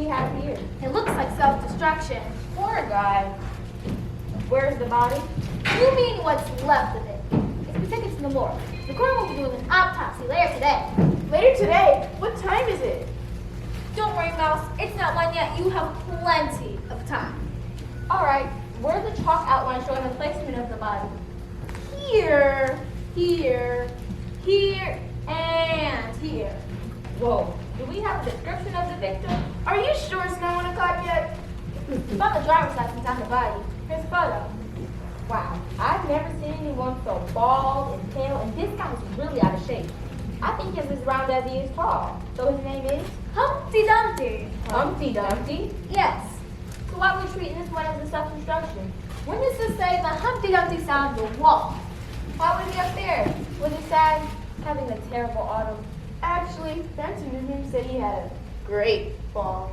we have here? It looks like self-destruction. Poor guy. Where's the body? You mean what's left of it? If we take it to the morgue, the coroner will be doing an autopsy later today. Later today? What time is it? Don't worry, Mouse. It's not one yet. You have plenty of time. All right. Where's the chalk outline showing the placement of the body? Here, here, here, and here. Whoa. Do we have a description of the victim? Are you sure it's not 1 o'clock yet? It's on the driver's license on the body. Here's a photo. Wow. I've never seen anyone so bald and pale, and this guy is really out of shape. I think he's as round as he is tall. So his name is? Humpty Dumpty. Humpty Dumpty? Yes. So why are we treating this one as a self-destruction? When does this say that Humpty Dumpty found the wall? Why was he up there? Was he sad? Having a terrible autumn? Actually, Benson and him said he had a great fall.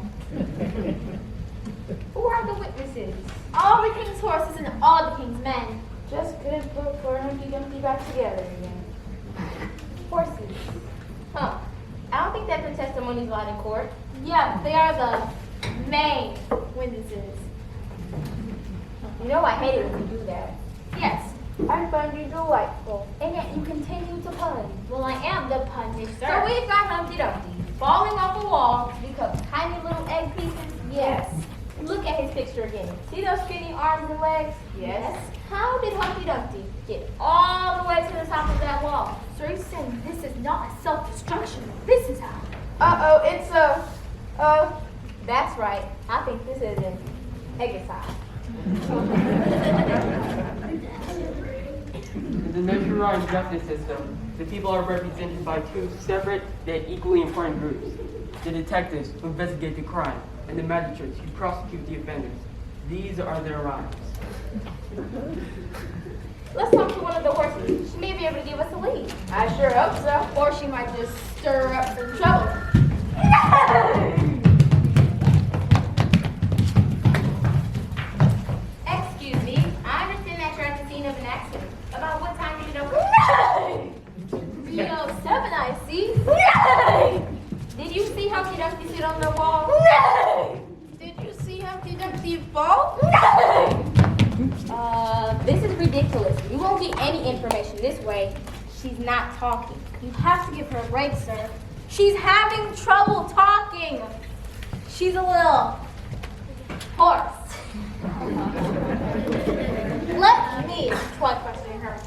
Who are the witnesses? All the king's horses and all the king's men. Just couldn't put poor Humpty Dumpty back together again. Horses. Huh. I don't think that their testimony's allowed in court. Yeah, they are the main witnesses. You know I hate it when you do that. Yes. I find you delightful. And yet you continue to pun. Well, I am the Punnish Sir. So we've got Humpty Dumpty falling off a wall to become tiny little egg pieces? Yes. Look at his picture again. See those skinny arms and legs? Yes. How did Humpty Dumpty get all the way to the top of that wall? So you're saying this is not a self-destruction. This is how. Uh-oh, it's that's right. I think this is an egocide. In the Nursery Rhyme justice system, the people are represented by two separate yet equally important groups. The detectives who investigate the crime and the magistrates who prosecute the offenders. These are their rhymes. Let's talk to one of the horses. She may be able to give us a lead. I sure hope so. Or she might just stir up some trouble. Excuse me. I understand that you're at the scene of an accident. About what time did you know? 3:07, I see. Did you see Humpty Dumpty sit on the wall? Did you see Humpty Dumpty fall? This is ridiculous. You won't get any information this way. She's not talking. You have to give her a break, sir. She's having trouble talking. She's a little hoarse. Let me try questioning her.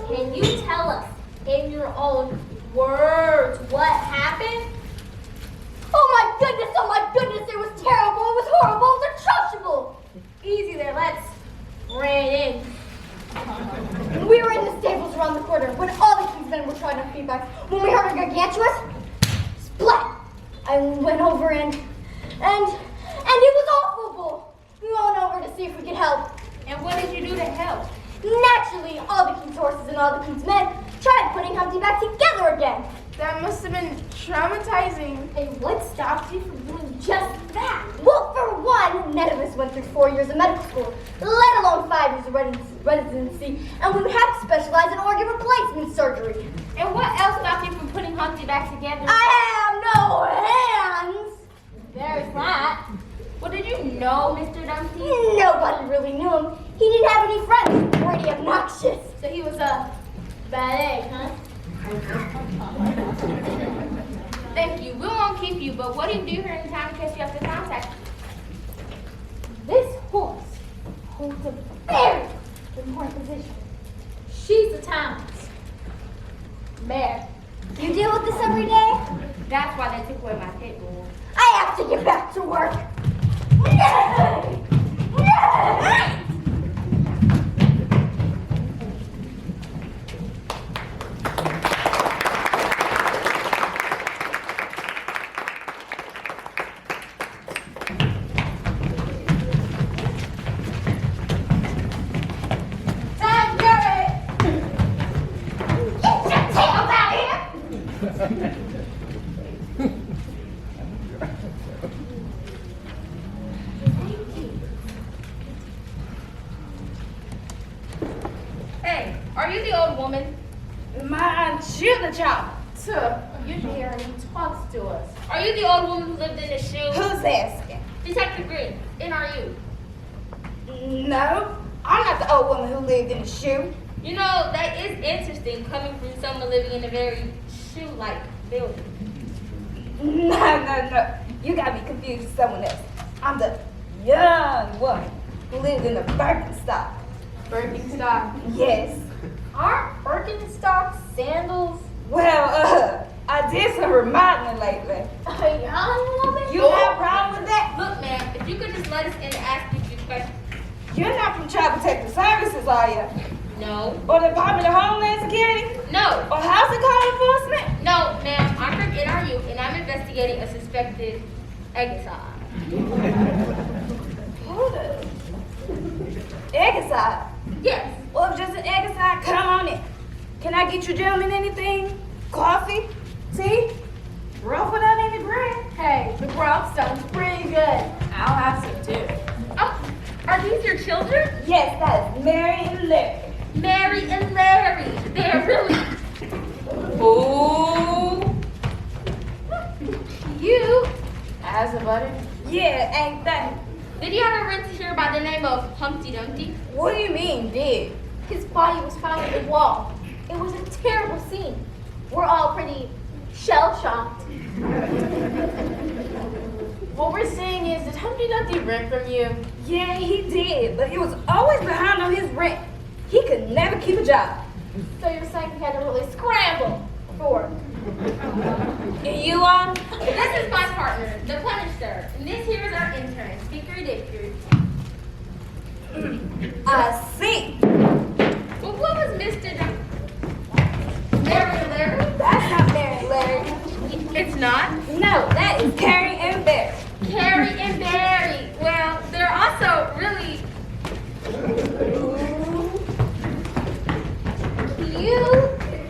Can you tell us in your own words what happened? Oh my goodness, it was terrible, it was horrible, it was atrocious! Easy there, let's bring it in. We were in the stables around the corner when all the king's men were trying to feed back. When we heard a gargantuous splat, I went over and it was awful. We went over to see if we could help. And what did you do to help? Naturally, all the king's horses and all the king's men tried putting Humpty back together again. That must have been traumatizing. And what stopped you from doing just that? Well, for one, none of us went through 4 years of medical school, let alone 5 years of residency, and we would have to specialize in organ replacement surgery. And what else stopped you from putting Humpty back together? I have no hands! There's that. Well, did you know Mr. Dumpty? Nobody really knew him. He didn't have any friends. Pretty obnoxious. So he was a bad egg, huh? Thank you. We won't keep you, but what do you do here in town in case you have to contact us? This horse holds a very important position. She's the town's mayor. You deal with this every day? That's why they took away my pit bull. I have to get back to work. Hey, are you the old woman? Man, you're the child. Sir, usually here he talks to us. Are you the old woman who lived in the shoe? Who's asking? Detective Green, and are you? No, I'm not the old woman who lived in the shoe. You know, that is interesting coming from someone living in a very shoe-like building. No. You got me confused with someone else. I'm the young woman who lived in the Birkenstock. Birkenstock. Yes. Aren't Birkenstock sandals? Well, I did some remodeling lately. A young woman? You have a problem with that? Look, ma'am, if you could just let us in and ask you a few questions. You're not from Child Protective Services, are you? No. Or the Department of Homeland Security? No. Or Housing Code Enforcement? No, ma'am, I'm from NRU, and I'm investigating a suspected egocide. Hold up. Egocide? Yes. Well, if just an egocide, come on in. Can I get you gentlemen anything? Coffee? Tea? Rough without any bread? Hey, the broth sounds pretty good. I'll have some too. Oh, are these your children? Yes, that is Mary and Larry. Mary and Larry. They're really... Ooh. You, as a butter. Yeah, ain't that? Did you ever rent to hear by the name of Humpty Dumpty? What do you mean, did? His body was found in the wall. It was a terrible scene. We're all pretty shell-shocked. What we're saying is, did Humpty Dumpty rent from you? Yeah, he did, but he was always behind on his rent. He could never keep a job. So you're saying he had to really scramble for work? And you are? This is my partner, the Punnish Sir, and this here is our intern, Hickory Dickory. I see. Well, what was Mister Dumpty? Mary and Larry? That's not Mary and Larry. It's not. No, that is Carrie and Barry. Carrie and Barry. Well, they're also really... You,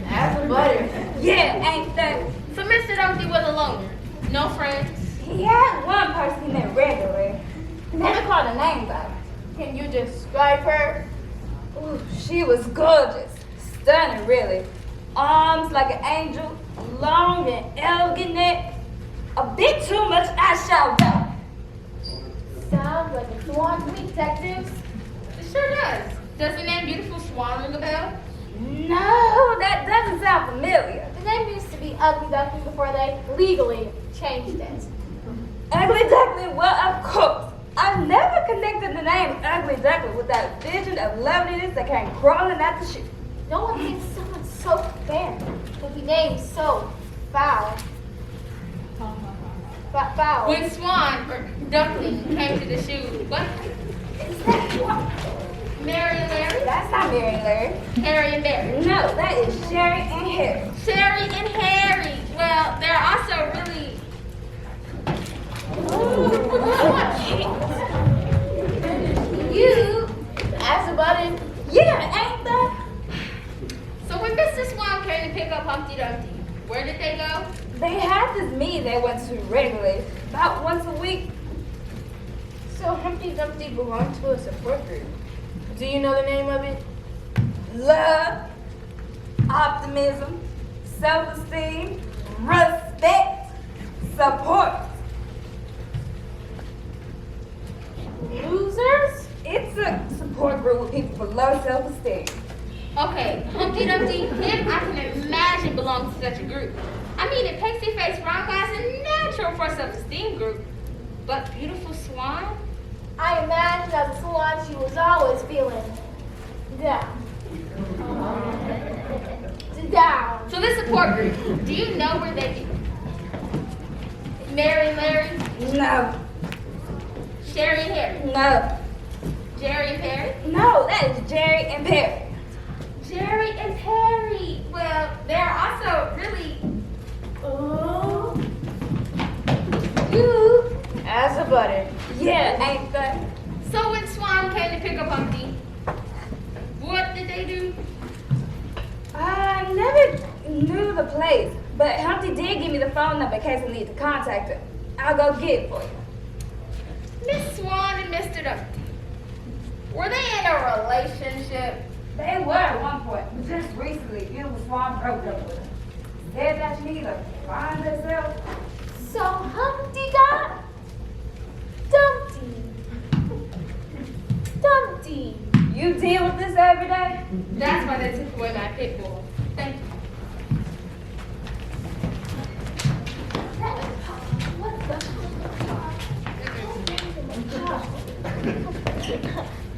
as a butter. Yeah, ain't that? So Mr. Dumpty was a loner. No friends. He had one person he met regularly. He never called her name though. Can you describe her? Ooh, she was gorgeous. Stunning, really. Arms like an angel, long and elegant neck. A bit too much eyeshadow though. Sounds like a swan to me, detectives. It sure does. Does the name Beautiful Swan ring a bell? No, that doesn't sound familiar. The name used to be Ugly Duckling before they legally changed it. Ugly Duckling, well, of course. I've never connected the name Ugly Duckling with that vision of loveliness that came crawling out the chute. No one thinks someone so fair would be named so foul. Foul. When Swan or Duckling came to the shoe, what? Is that what? Mary and Larry? That's not Mary and Larry. Harry and Barry. No, that is Sherry and Harry. Sherry and Harry. Well, they're also really... You, as a button. Yeah, ain't that? So when Mr. Swan came to pick up Humpty Dumpty, where did they go? They had this meeting they went to regularly, about once a week. So Humpty Dumpty belonged to a support group. Do you know the name of it? Love, optimism, self-esteem, respect, support. Losers? It's a support group with people with low self-esteem. Okay, Humpty Dumpty, him I can imagine belongs to such a group. I mean, a pasty-faced round guy's a natural for a self-esteem group. But Beautiful Swan? I imagine as a swan she was always feeling down. Down. So this support group, do you know where they be? Mary and Larry? No, Sherry and Harry? no, Jerry and Perry? no, that is Jerry and Perry. Jerry and Perry. Well, they're also really... Oh. You, as a butter. Yeah, ain't that? So when Swan came to pick up Humpty, what did they do? I never knew the place, but Humpty did give me the phone number in case I need to contact him. I'll go get it for you. Miss Swan and Mr. Dumpty, were they in a relationship? They were at one point, but just recently, Beautiful Swan broke up with him. Said that you need to find yourself. So Humpty Dumpty. Dumpty. You deal with this every day? That's why they took away my pit bull. Thank you.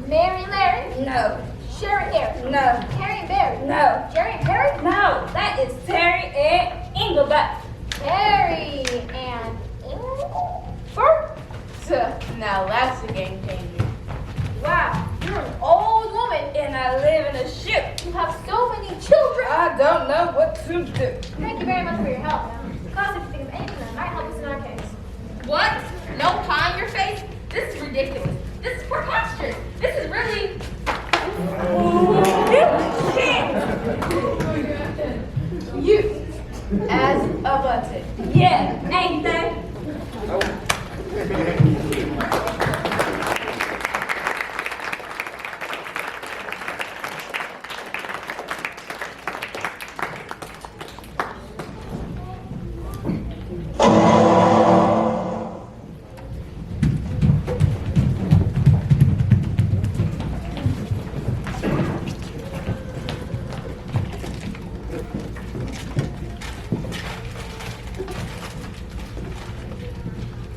Mary Larry. No. Sherry Harry. No. Harry and Barry. No. Jerry and Perry. No, that is Terry and Engelbert. Harry and Ingleberg. Now that's a game changer. Wow, you're an old woman. And I live in a ship. You have so many children. I don't know what to do. Thank you very much for your help. Now, because if you think of anything that might help us in our case. What? No pie in your face? This is ridiculous. This is preposterous. This is really... You as a button. Yeah, ain't they?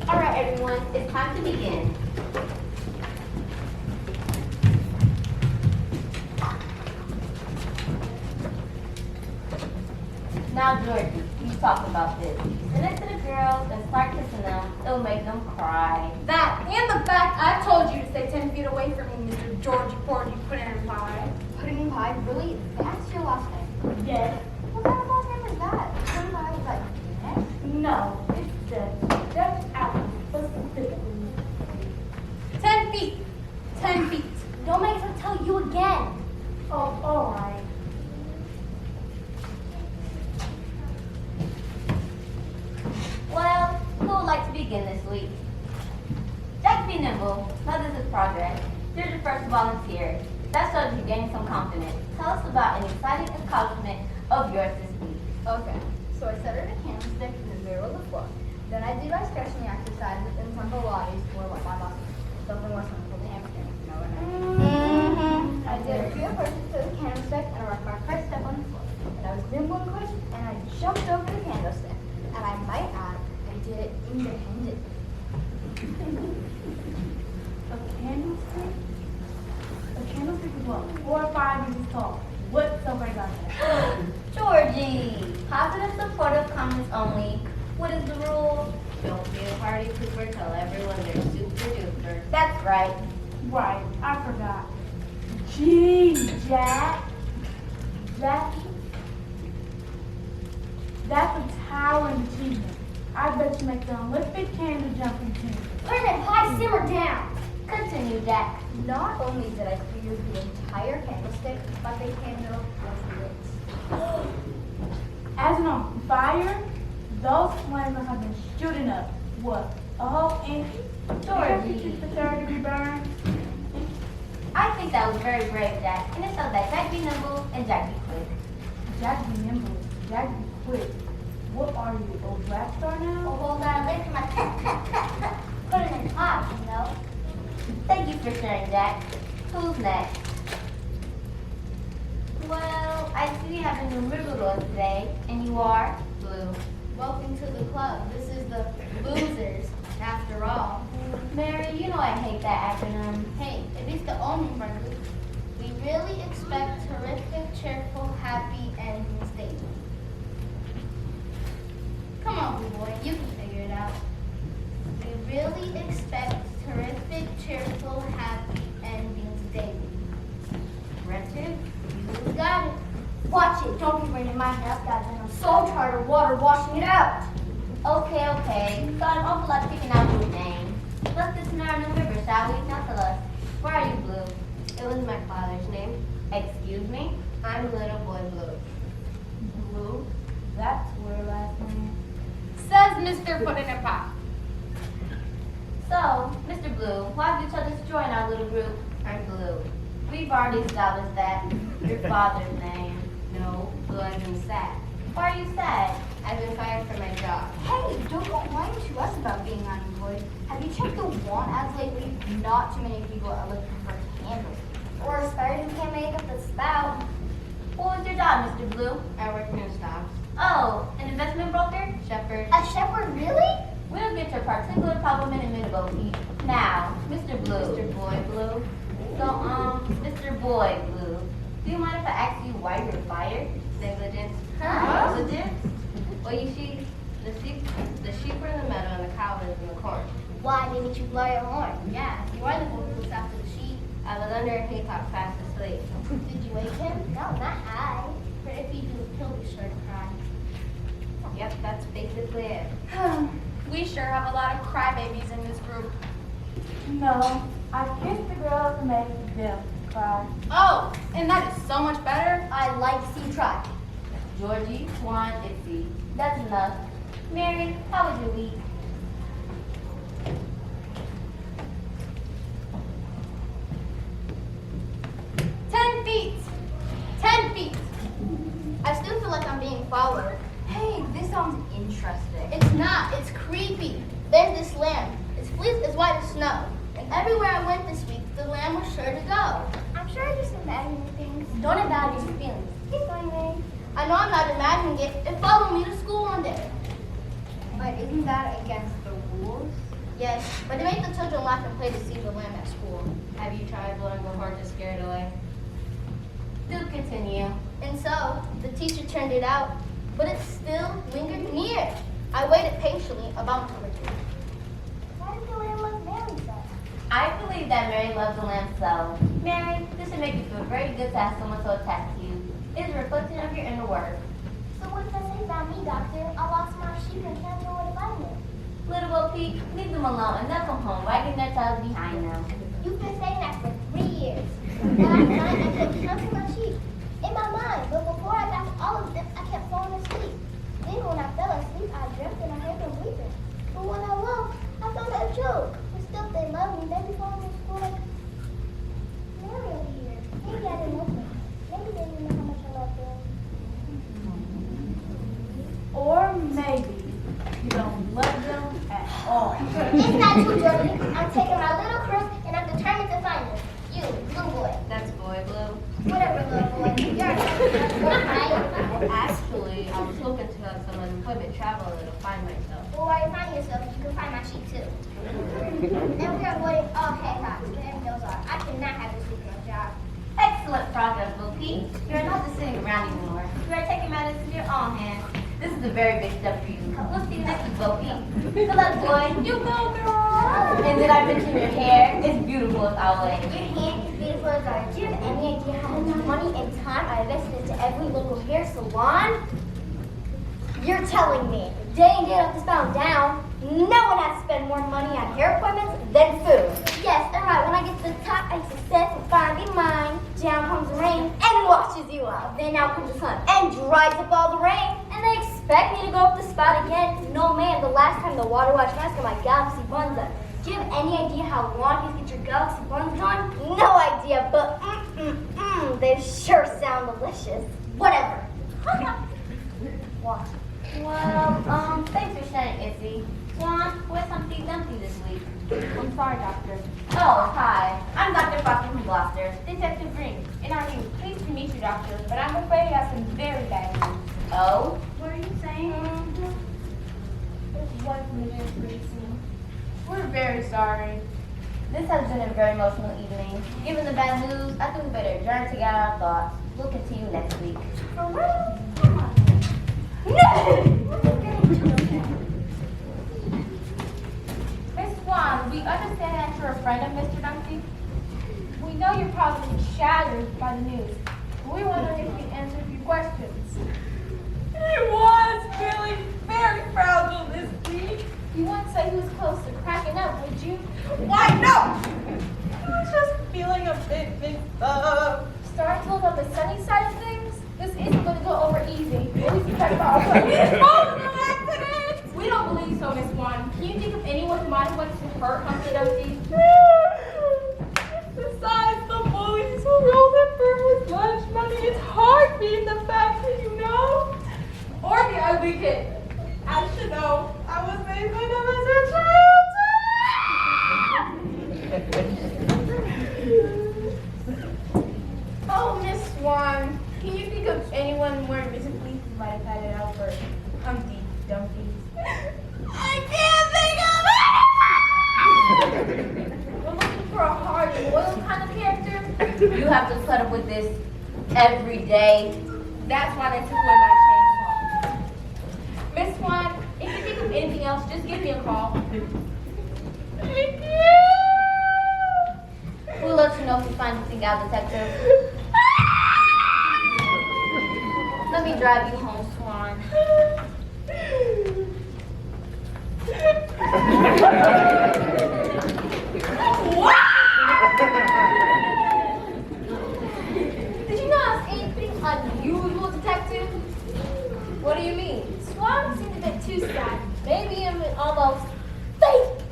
All right, everyone, it's time to begin. Now, Georgie, you talk about this. Send it to the girls and start kissing them. It'll make them cry. That and the fact I told you to stay 10 feet away from me, Mr. Georgie Porgy Pudding Pie. Pudding pie? Really? That's your last name? Yes. What kind of last name is that? Pudding pie is like, eh? No, it's the Dutch apple specifically. 10 feet. 10 feet. Don't make her tell you again. Oh, all right. Well, who would like to begin this week? Jack be nimble. Mothers of progress. Here's your first volunteer. That shows you gaining some confidence. Tell us about an exciting accomplishment of yours this week. Okay, so I set her in a candlestick in the middle of the floor. Then I did my stretching exercises in some Pilates for what my muscles. Something more simple than hamstring. No, I know. I did a few pushes to the candlestick and I rocked my first step on the floor. And I was nimble and quick and I jumped over the candlestick. And I might add, I did it independently. A candlestick? A candlestick is what? 4 or 5 inches tall. What's so great about that? Georgie, positive supportive comments only. What is the rule? Don't be a party pooper. Tell everyone they're super duper. That's right. Right, I forgot. Gee, Jack. Jackie. That's a towering achievement. I bet you make the Olympic candy jumping team. Pudding pie, simmer down. Continue, Jack. Not only did I clear the entire candlestick, but the candle was lit. As an on fire, those flames have been shooting up. What? A whole inch? Georgie. The third degree burn. I think that was very brave, Jack. And it shows that Jack be nimble and Jack be quick. Jack be nimble. Jack be quick. What are you, old rap star now? Oh, well, that lift my put it in hot, you know. Thank you for sharing, Jack. Who's next? Well, I see you have a new riddle to us today, and you are Blue. Welcome to the club. This is the losers, after all. Mary, you know I hate that acronym. Hey, it is the only friendly. We really expect terrific, cheerful, happy endings daily. Come on, Blue Boy, you can figure it out. We really expect terrific, cheerful, happy endings daily. Wretched? You got it. Watch it. Don't be raining my house, guys. And I'm so tired of water washing it out. Okay. Got an awful lot picking out your name. Let's listen to our new member, shall we? Now tell us, where are you, Blue? It was my father's name. Excuse me? I'm little boy Blue. Blue? That's your last name. Says Mr. Pudding and Pop. So, Mr. Blue, why have you told us to join our little group? I'm Blue. We've already established that. Your father's name. No, Blue as in sack. Why are you sad? I've been fired from my job. Hey, don't go lying to us about being unemployed. Have you checked the want ads lately? Not too many people are looking for candles. Or a spider who can't make up the spout. What was your job, Mr. Blue? I work in stocks. Oh, an investment broker? Shepherd. A shepherd, really? We'll get your particular problem in a minute, Bo Peep. Now, Mr. Blue. Mr. Boy Blue. So, Mr. Boy Blue, do you mind if I ask you why you're fired? Negligence. Huh? Negligence? Well, you see, the sheep are in the meadow and the cow lives in the corn. Why didn't you blow your horn? Yeah, you are the one who looks after the sheep. I was under a haycock fast asleep. Did you wake him? No, not I. But if you do, he'll be sure to cry. Yep, that's basically it. We sure have a lot of crybabies in this group. No, I kissed the girl to make them cry. Oh, and that is so much better. I like to see try. Georgie, Swan, Itsy. That's enough. Mary, how was your week? I still feel like I'm being followed. Hey, this sounds interesting. It's not. It's creepy. There's this lamb. Its fleece is white as snow. And everywhere I went this week, the lamb was sure to go. I'm sure I just imagining things. Don't imagine your feelings. Keep going, Mary. I know I'm not imagining it. It followed me to school one day. But isn't that against the rules? Yes, but it made the children laugh and play to see the lamb at school. Have you tried blowing a horn to scare it away? Do continue. And so, the teacher turned it out, but it still lingered near. I waited patiently about 2 or 3. Why did the lamb love Mary so? I believe that Mary loves the lamb so. Mary, this should make you feel very good to have someone so attached to you. It is a reflection of your inner work. So what does that say about me, Doctor? I lost my sheep and can't know where to find them. Little Bo Peep, leave them alone and they'll come home wagging their tails behind them. You've been saying that for 3 years. Last night I kept counting my sheep in my mind, but before I got to all of them, I kept falling asleep. Then when I fell asleep, I dreamt and I heard them weeping. But when I woke, I thought that a joke. But still, if they love me, they'd be falling in school like Mary over here. Maybe I didn't love them. Maybe they didn't know how much I loved them. Or maybe you don't love them at all. It's not too dirty. I'm taking my little Chris and I'm determined to find them. You, little boy. That's Boy Blue. Whatever, little boy. You're right. Actually, I was hoping to have some unemployment travel to find myself. Well, while you find yourself, you can find my sheep too. And we are avoiding all haycocks, whatever those are. I cannot have this weekend job. Excellent progress, Bo Peep. You're not just sitting around anymore. You are taking matters into your own hands. This is a very big step for you. We'll see you next week, Bo Peep. Good luck, boy. You go, girl. And did I mention your hair? It's beautiful as always. Your hand is beautiful as ours. Do you have any idea how much money and time I invested into every local hair salon? You're telling me, day in, day out, this bound down, no one has to spend more money on hair appointments than food. Yes, and right, when I get to the top, I success and finally mine. Down comes the rain and washes you out. Then out comes the sun and dries up all the rain. And they expect me to go up the spout again. No, man, the last time the water washed my got my galaxy buns done. Do you have any idea how long you get your galaxy buns done? No idea, but they sure sound delicious. Whatever. Watch. Well, thanks for sharing, Itsy. Swan, where's Humpty Dumpty this week? I'm sorry, Doctor. Oh, hi. I'm Dr. Foster from Gloucester. Detective Green. And are you pleased to meet you, Doctor? But I'm afraid I have some very bad news. Oh? What are you saying? His wife moved pretty soon. We're very sorry. This has been a very emotional evening. Given the bad news, I think we better adjourn to gather our thoughts. We'll continue next week. For real? Come on. Miss Swan, we understand that you're a friend of Mr. Dumpty. We know you're probably shattered by the news. We wonder if you can answer a few questions. He was feeling very fragile this week. You wouldn't say he was close to cracking up, would you? Why, no! He was just feeling a bit mixed up. Starting to look on the sunny side of things, this isn't going to go over easy. At least protect our Emotional accident! We don't believe so, Miss Swan. Can you think of anyone who might have wanted to hurt Humpty Dumpty? Besides the bullies who rolled him for his lunch money, it's hard being the factory, you know? we did. I should know. I was made fun of as a child. Oh, Miss Swan, can you think of anyone more recently who might have had it out for Humpty Dumpty? I can't think of it! We're looking for a hard and loyal kind of character. You have to put up with this every day. That's why they took away my chainsaw. Miss Swan, if you think of anything else, just give me a call. Thank you. We'll let you know if we find anything out, detective. Let me drive you home, Swan. Did you notice anything unusual, detective? What do you mean? Swan seemed a bit too sad. Maybe even almost fake.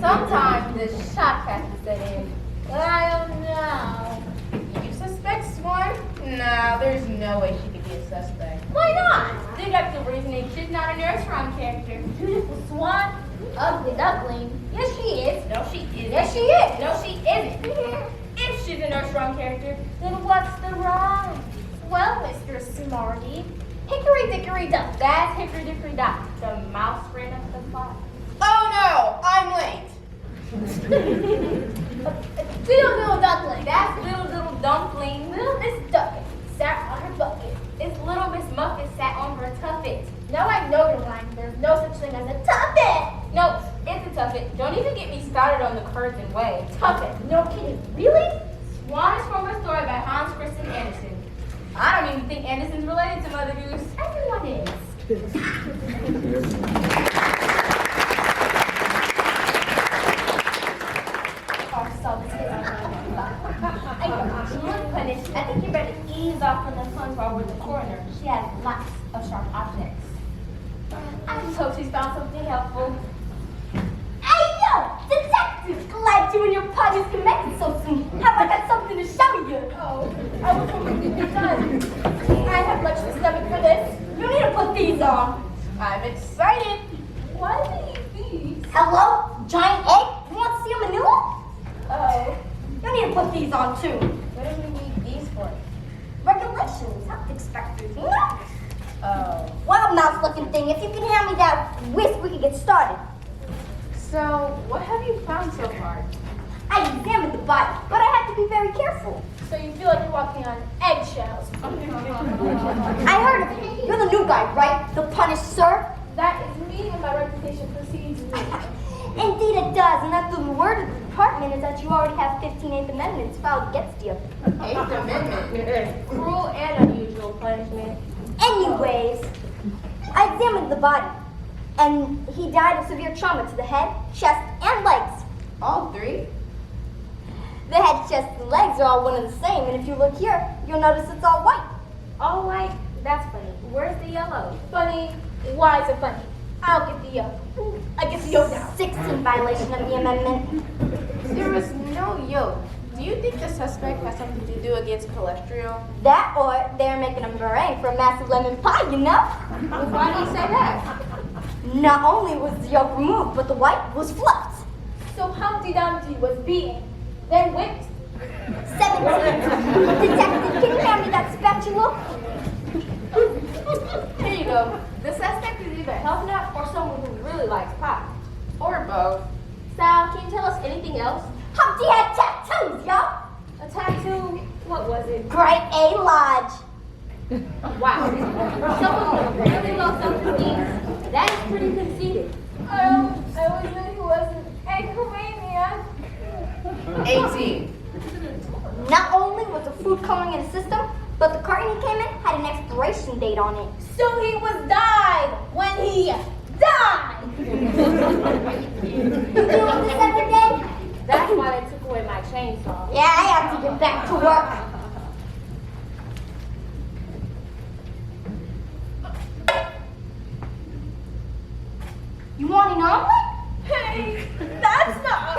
Sometimes the shock has to set in. But I don't know. You suspect Swan? No, there's no way she could be a suspect. Why not? Deductive reasoning. She's not a Nursery Rhyme character. Beautiful Swan? Ugly duckling. Yes, she is. No, she isn't. Yes, she is. No, she isn't. If she's a Nursery Rhyme character, Then what's the rhyme? Well, Mr. Smarty, hickory dickory dock. that's Hickory Dickory Dock. The mouse ran up the fire. Oh no, I'm late. Little duckling. That's little dumpling. Little Miss Ducket sat on her bucket. It's little Miss Muffet sat on her tuffet. Now I know you're lying. There's no such thing as a tuffet. No, it's a tuffet. Don't even get me started on the curds and waves. Tuffet. No kidding. Really? Swan is from a story by Hans Christian Andersen. I don't even think Andersen's related to Mother Goose. Everyone is. Look, Punnish, I think you better ease off from the fun while we're the coroner. She has lots of sharp objects. I just hope she's found something helpful. Hey, yo! Detective! Glad you and your parties connected so soon. Have I got something to show you? Oh, I was hoping you'd be done. I have much the stomach for this. You need to put these on. I'm excited. Why do you eat these? Hello? Giant egg? You want to see a manure? Oh, You need to put these on too. what do we need these for? Regulations, health inspectors, you know? Oh. Well, mouse looking thing, if you can hand me that whisk, we can get started. So, what have you found so far? I examined the body, but I had to be very careful. So you feel like you're walking on eggshells. I heard of you. You're the new guy, right? The Punnish Sir? That is me and my reputation precedes me. Indeed it does, and that the word of the department is that you already have 15 Eighth Amendments filed against you. Eighth Amendment. Cruel and unusual punishment. Anyways, I examined the body, and he died of severe trauma to the head, chest, and legs. All three? The head, chest, and legs are all one and the same, and if you look here, you'll notice it's all white. All white? That's funny. Where's the yellow? Funny? Why is it funny? I'll get the yolk. I get the yolk now. 16 violation of the amendment. There was no yolk. Do you think the suspect has something to do against cholesterol? That or they're making a meringue for a massive lemon pie, you know? Why do you say that? Not only was the yolk removed, but the white was fluffed. So Humpty Dumpty was beaten, then whipped. 17. Detective, can you hand me that spatula? Here you go. The suspect is either a health nut or someone who really likes pie. Or both? Sal, can you tell us anything else? Humpty had tattoos, yo! A tattoo? What was it? Great A Lodge. Wow. Someone with really low self-esteem. That is pretty conceited. I always knew he was an egomaniac. 18. Not only was the food coloring in the system, but the carton he came in had an expiration date on it. So he was died when he died. You deal with this every day? That's why they took away my chainsaw. Yeah, I have to get back to work. You want an omelet? Hey, that's not.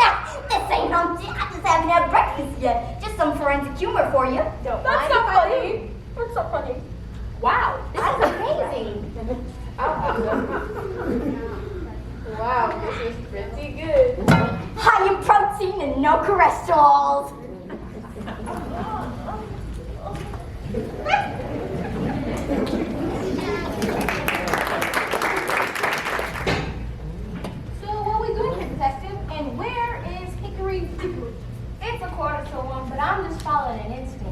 This ain't Humpty. I just haven't had breakfast yet. Just some forensic humor for you. Don't That's mind not if I funny. do. What's so funny? Wow, this is amazing. Wow, this is pretty good. High in protein and no cholesterol. So what are we doing here, detective? And where is Hickory Dickory? It's 1:45, but I'm just following an instinct.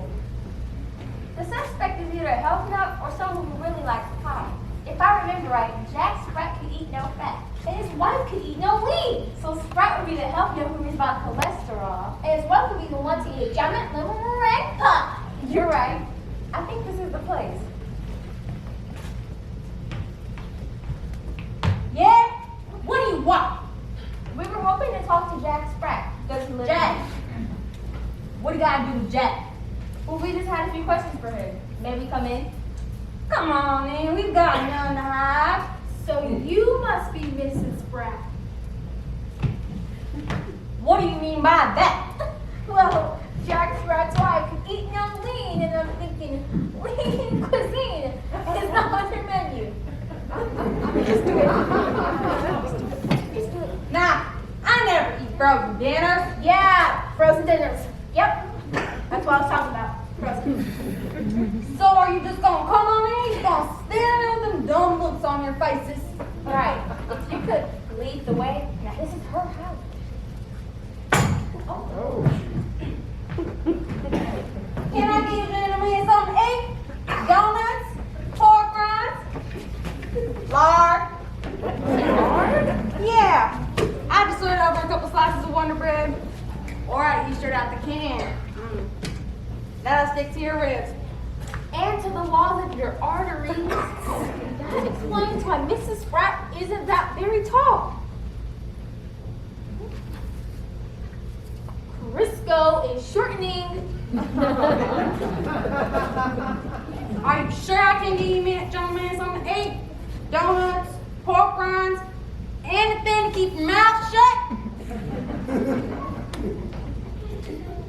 The suspect is either a health nut or someone who really likes pie. If I remember right, Jack Sprat could eat no fat, and his wife could eat no lean. So Sprat would be the health nut who reads about cholesterol, And his wife would be the one to eat a giant little red pie. You're right. I think this is the place. Yeah? What do you want? We were hoping to talk to Jack Sprat. Does he live Jack. here? What do you gotta do with Jack? Well, we just had a few questions for him. May we come in? Come on in, we've got none to hide. So you must be Mrs. Spratt. What do you mean by that? Well, Jack Sprat's wife could eat no lean, and I'm thinking lean cuisine is not on your menu. Nah, I never eat frozen dinners. Yeah, frozen dinners. Yep, that's what I was talking about. Frozen. So are you just gonna come on in? You gonna stare at them dumb looks on your faces? Right. If you could lead the way. Now this is her house. Can I get you gentlemen something to eat? Donuts? Pork rinds? Lard? Yeah. I just slid over a couple slices of Wonder Bread. Or I eat straight out the can. That'll stick to your ribs. And to the walls of your arteries. That explains why Mrs. Spratt isn't that very tall. Crisco is shortening. Are you sure I can give you gentlemen something to eat? Donuts, pork rinds, anything to keep your mouth shut?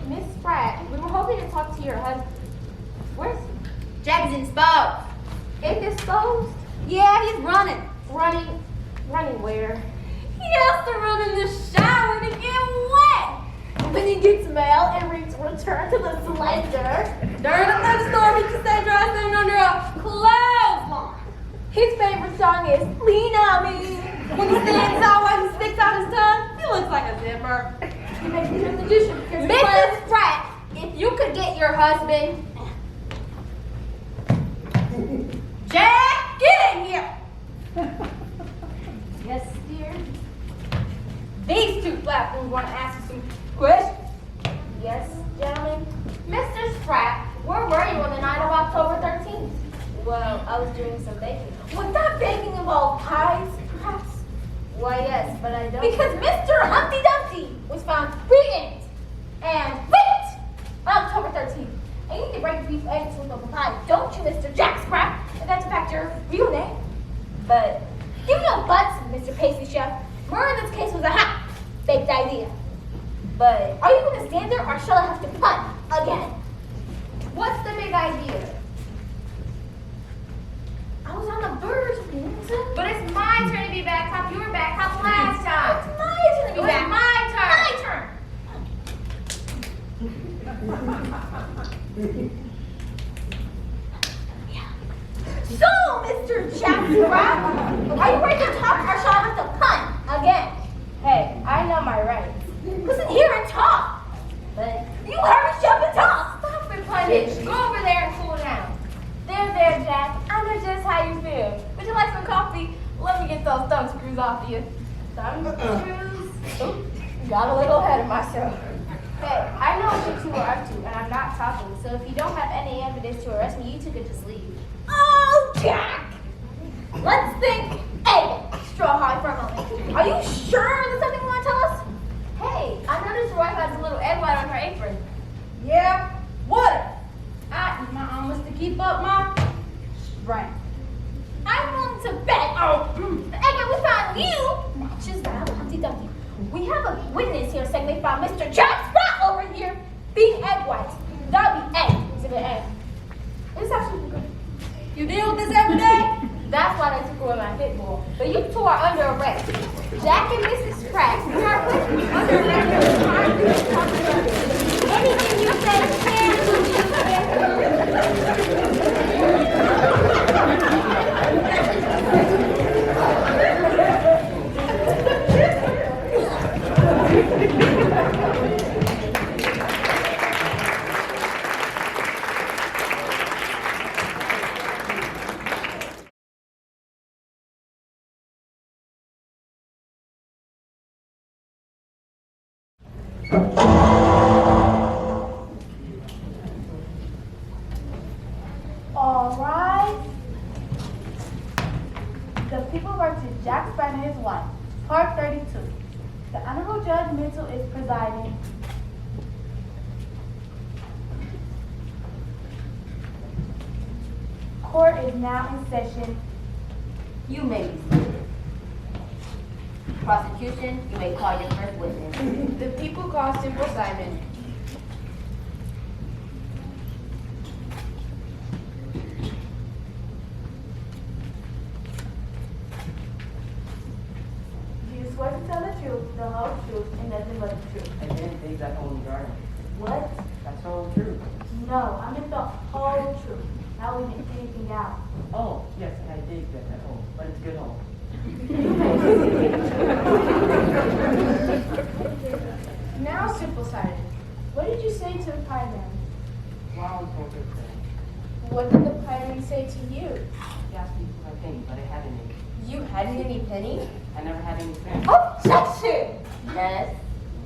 Miss Spratt, we were hoping to talk to your husband. Where's he? Jack is indisposed. Indisposed? Yeah, he's running. Running where? He has to run in the shower to get wet. When he gets mail and return to the slender. During a thunderstorm, he can stay dry sitting under a clothesline. His favorite song is Lean on Me. When he stands sideways and sticks out his tongue, he looks like a zipper. He makes me the magician because he Mrs. Spratt, if you could get your husband. Jack, get in here. Yes, dear. These two platforms want to ask you some questions. Yes, gentlemen. Mr. Spratt, where were you on the night of October 13th? Well, I was doing some baking. Would that baking involve pies, perhaps? Why, yes, but I don't. Because Mister Humpty Dumpty was found pregnant and raped on October 13th. And you need to break the beef eggs with a pie, don't you, Mr. Jack Sprat? And that's in fact your real name. But Give no buts, Mr. Pastry Chef. Murder in this case was a half-baked idea. But Are you going to stand there or shall I have to punt again? what's the big idea? I was on the verge of losing. But it's my turn to be back top. You were back top last time. It's my turn to be It was back. my turn. My turn. So, Mr. Jack Sprat, are you ready to talk or shall I have to punt again? Hey, I know my rights. Listen here and talk. But You hurry, shove, and talk. Stop it, Punnish. Go over there and cool down. there, Jack. I know just how you feel. Would you like some coffee? Let me get those thumb screws off you. Thumb screws? Got a little ahead of myself. Hey, I know what you two are up to, and I'm not talking. So if you don't have any evidence to arrest me, you two could just leave. Oh, Jack. Let's think extra hard for a moment. Are you sure there's something you want to tell us? Hey, I noticed your wife has a little egg white on her apron. Yeah. What? I use my arms to keep up my strength. I'm willing to bet. Oh, the egg we found you matches that of Humpty Dumpty. We have a witness here saying they found Mr. Jack Sprat over here being egg white. That'd be egg. Exhibit A. It's actually good. You deal with this every day? That's why they took away my pit bull, but you two are under arrest. Jack and Mrs. Spratt, you are put under arrest for trying to talk to us. Anything you say All right. The people versus Jack Spratt and his wife. Part 32. The Honorable Judge Mitchell is presiding. Court is now in session. You may be seated. Prosecution, you may call your first witness. The people call Simple Simon. Do you swear to tell the truth, the whole truth, and nothing but the truth? I didn't think that whole garden. What? That's all true. No, I meant the whole truth. Not leaving anything out. Oh, yes, I did get that home, but it's good home. Now, Simple Simon, what did you say to the pieman? Wow, it's all good thing. What did the pieman say to you? He asked me for my penny, but I hadn't any. You hadn't any penny? I never had any cents. Objection! Yes.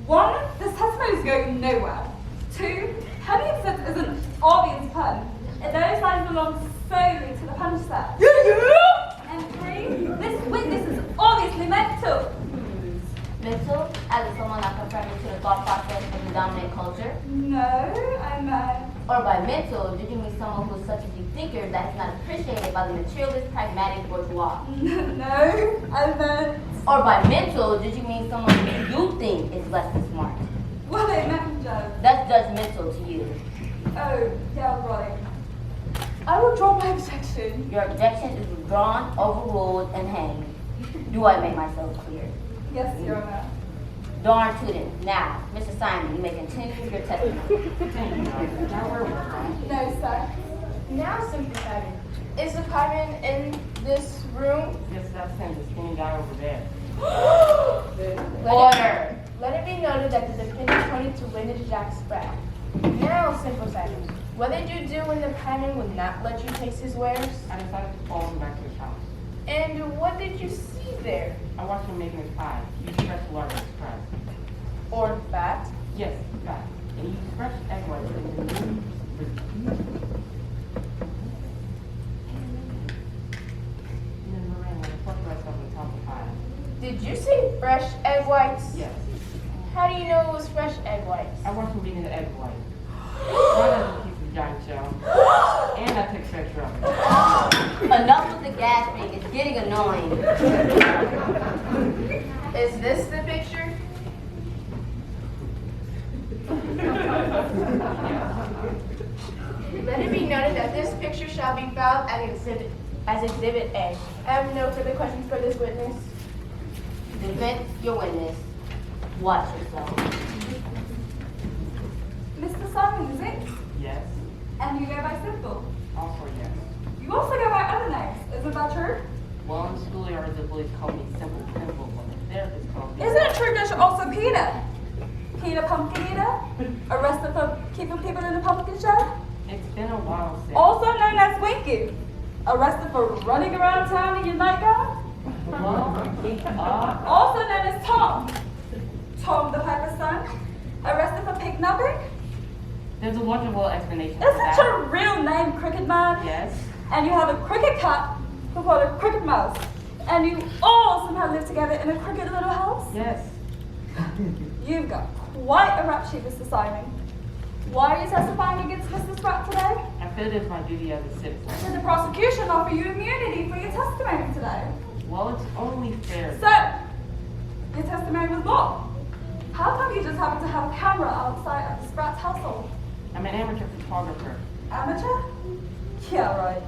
1. This testimony is going nowhere. 2. Penny cent is an obvious pun, and those lines belong solely to the Punnish Sir. And 3. This witness is obviously mental. Mental, as in someone not conforming to the thought process of the dominant culture. No, I meant. Or by mental, did you mean someone who is such a deep thinker that is not appreciated by the materialist, pragmatic bourgeois? No, I meant. Or by mental, did you mean someone who you think is less than smart? Well, I meant Judge. That's judgmental to you. Oh, yeah, right. I will draw my objection. Your objection is withdrawn, overruled, and hanged. Do I make myself clear? Yes, Your Honor. Darn tootin'. Now, Mr. Simon, you may continue your testimony. Now where was I? No, sir. Now, Simple Simon, is the pieman in this room? Yes, that's him, the skinny guy over there. Order. Let it be noted that the defendant pointed to witness Jack Spratt. Now, Simple Simon, what did you do when the pieman would not let you taste his wares? I decided to follow him back to his house. And what did you see there? I watched him making his pie. He used fresh lard as fries. Or fat? Yes, fat. And he used fresh egg whites and then meringue and puffed rice up on top of the pie. Did you say fresh egg whites? Yes. How do you know it was fresh egg whites? I watched him beating the egg white. One of the piece of giant shell. And I took fresh rubber. Enough with the gasping. It's getting annoying. Is this the picture? Let it be noted that this picture shall be filed as Exhibit A. I have no further questions for this witness. Defense, your witness. Watch yourself. Mr. Simon, is it? Yes. And you go by Simple. Also yes. You also go by other names. Isn't that true? Well, in schoolyard, the bullies called me Simple Pimple, but the therapist called me... Isn't it true that you're also Peter? Peter Pumpkin Eater? Arrested for keeping people in the pumpkin shed? It's been a while since... Also known as Winky. Arrested for running around town in your nightgown? Also known as Tom. Tom the Piper's son. Arrested for pignapping? There's a wonderful explanation for Isn't that. your real name Cricket Man? Yes. And you have a cricket cat who called a cricket mouse. And you all somehow live together in a cricket little house? Yes. You've got quite a rap sheet, Mr. Simon. Why are you testifying against Mr. Spratt today? I feel it is my duty as a citizen. Did the prosecution offer you immunity for your testimony today? Well, it's only fair. So, your testimony was wrong. How come you just happen to have a camera outside of the Spratt's household? I'm an amateur photographer. Amateur? Yeah, right.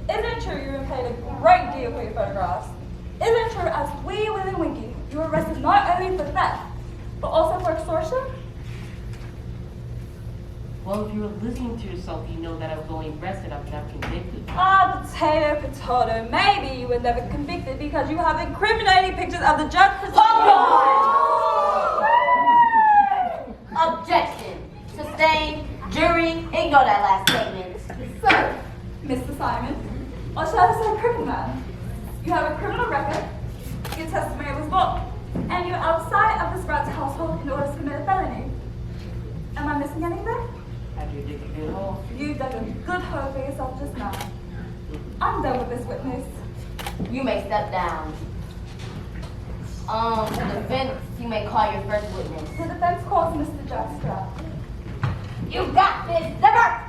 Isn't it true you were paid a great deal for your photographs? sure as Wee Willie Winky, you were arrested not only for theft, but also for extortion? Well, if you were listening to yourself, you know that I was only arrested after I'm convicted. Ah, potato, potato. Maybe you were never convicted because you have incriminating pictures of the judge. Objection. Sustained. Jury, ignore that last statement. So, Mr. Simon, or shall I say criminal man, you have a criminal record, your testimony was bought, and you're outside of the Sprouts household in order to commit a felony. Am I missing anything? Have you dig a good hole? You dug a good hole for yourself just now. I'm done with this witness. You may step down. Defense, you may call your first witness. The defense calls Mr. Jack Spratt. You got this, Zipper!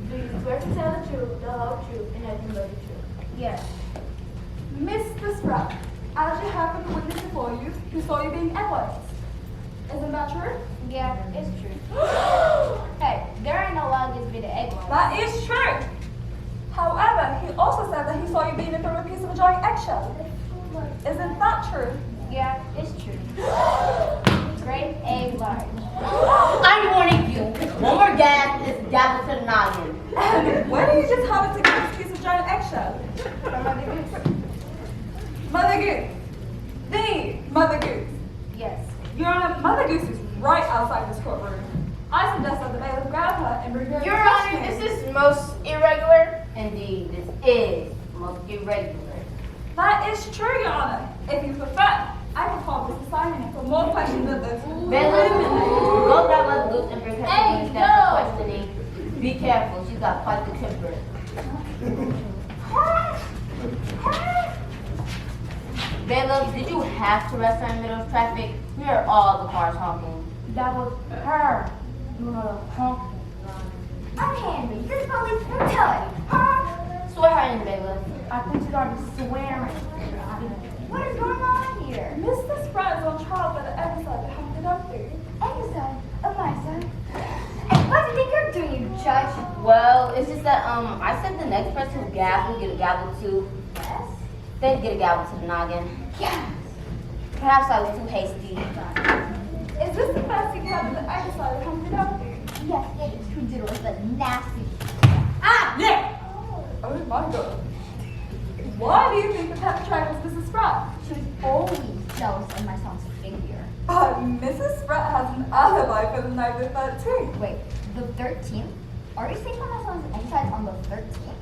Do you swear to tell the truth, the whole truth, and nothing but the truth? Yes. Mr. Spratt, as you have a witness before you who saw you being Edwards. Isn't that true? Yeah, it's true. Hey, there ain't no law against being an egg white. That is true. However, he also said that he saw you being in from a piece of a giant eggshell. Isn't that true? Yeah, it's true. Great egg large. I'm warning you. One more gas is gavel to the noggin. And where do you just happen to get this piece of giant eggshell? From Mother Goose. Mother Goose. The Mother Goose. Yes. Your Honor, Mother Goose is right outside this courtroom. I suggest that the bailiff grab her and bring her to Your Honor, questioning. this is most irregular. Indeed, this is most irregular. That is true, Your Honor. If you prefer, I can call Mr. Simon for more questions of this. Bailiff, go grab Mother Goose and bring her to Hey, the stand for no. questioning. Be careful, she's got quite the temper. Bailiff, did you have to rest her in the middle of traffic? We heard all the cars honking. That was her. You know, honking. Unhand me. This is police brutality. Huh? Swear her in, bailiff. I think she's already swearing. What is going on here? Mr. Spratt is on trial for the episode of Humpty Dumpty. Episode of my son. And what do you think you're doing, you judge? Well, it's just that I said the next person who gavel get a gavel too. Yes. Then get a gavel to the noggin. Yes. Perhaps I was too hasty. Is this the first you've had of the episode of Humpty Dumpty? Yes, it is. Who did it was the nasty. Ah, yeah! Oh my God. Why do you think the perpetrator was Mrs. Spratt? She was always jealous of my son's figure. Mrs. Spratt has an alibi for the night of the 13th. Wait, the 13th? Are you saying that my son's exercise on the 13th?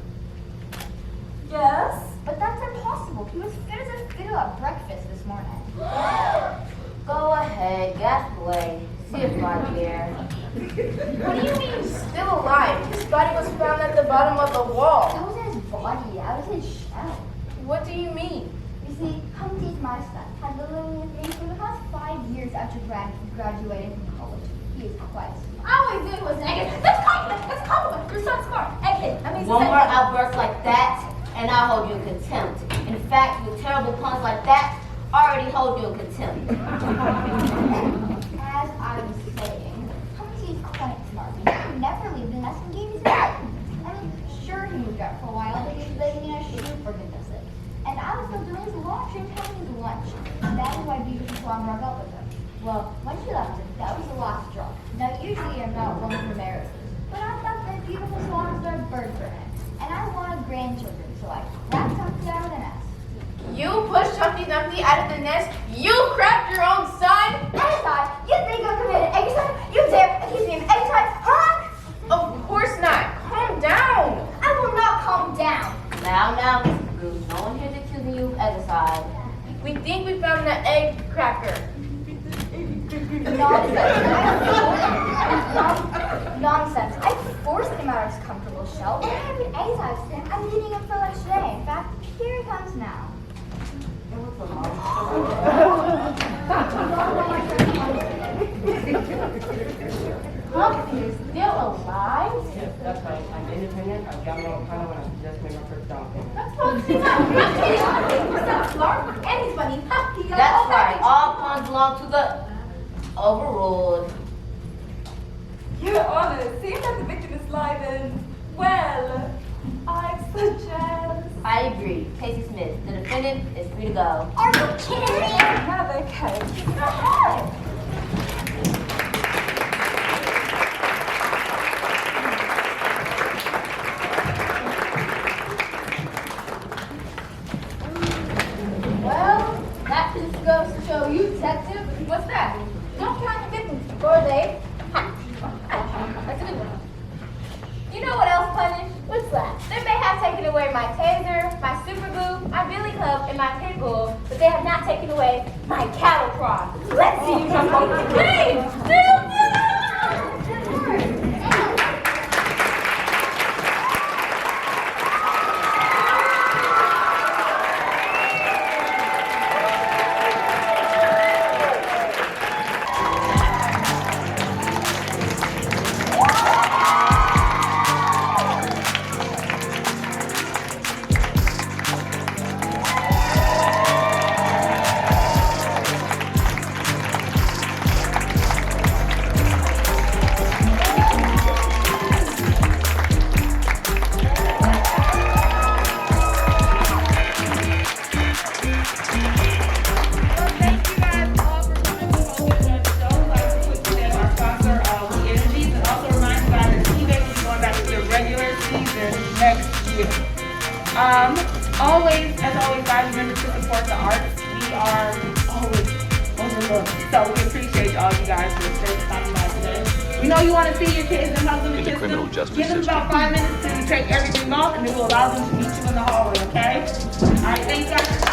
Yes. But that's impossible. He was fit as a fiddle at breakfast this morning. Go ahead, gas away. See if I'm here. What do you mean still alive? His body was found at the bottom of the wall. That wasn't his body. That was his shell. What do you mean? You see, Humpty's my son had been living with me for the past 5 years after graduating from college. He is quite smart. All we did was negative. That's compliment. That's compliment. You're so smart. Egghead. That means One more outburst like that, and I'll hold you in contempt. In fact, with terrible puns like that, I already hold you in contempt. As I was saying, Humpty is quite smart. He never leaves the nest and gave his head. I mean, sure he moved out for a while, but he was living in a shoe for goodness sake. And I was still doing his laundry and having his lunch. That is why beautiful Swan broke up with him. Well, when she left him, that was the last straw. Now, usually I'm not one for marriages, but I thought that beautiful swans are a bird for him. And I wanted grandchildren, so I cracked Humpty out of the nest. You pushed Humpty Dumpty out of the nest? You cracked your own son? Eggside? You think I committed eggside? You dare accuse me of eggside? Huh? Of course not. Calm down. I will not calm down. Now, Mr. Goose, no one here is accusing you of egocide. We think we found the egg cracker. Nonsense. I forced him out of his comfortable shell. When I have an eggside stand, I'm eating him for lunch today. In fact, here he comes now. It was a long Humpty is still alive? Yes, that's right. I'm independent. I've got my own kind when I just made my first down payment. That's Humpty Dumpty. He's so smart and he's funny. That's right. All puns belong to the overruled. Your Honor, seeing that the victim is live and, well, I agree. Casey Smith, the defendant, is free to go. Are you kidding me? Another case. Well, that just goes to show you, detective. What's that? Don't count the victims before they hatch. That's a good one. You know what else, Punnish? What's that? They may have taken away my taser, my super glue, my billy club, and my pit bull, but they have not taken away my cattle prod. Let's see you jump over the cage. As always, guys, remember to support the arts. We are always overlooked. So we appreciate all you guys for stopping by today. We know you want to see your kids and help them to kiss them. Give them about 5 minutes to take everything off, and then we'll allow them to meet you in the hallway, okay? All right, thanks, guys.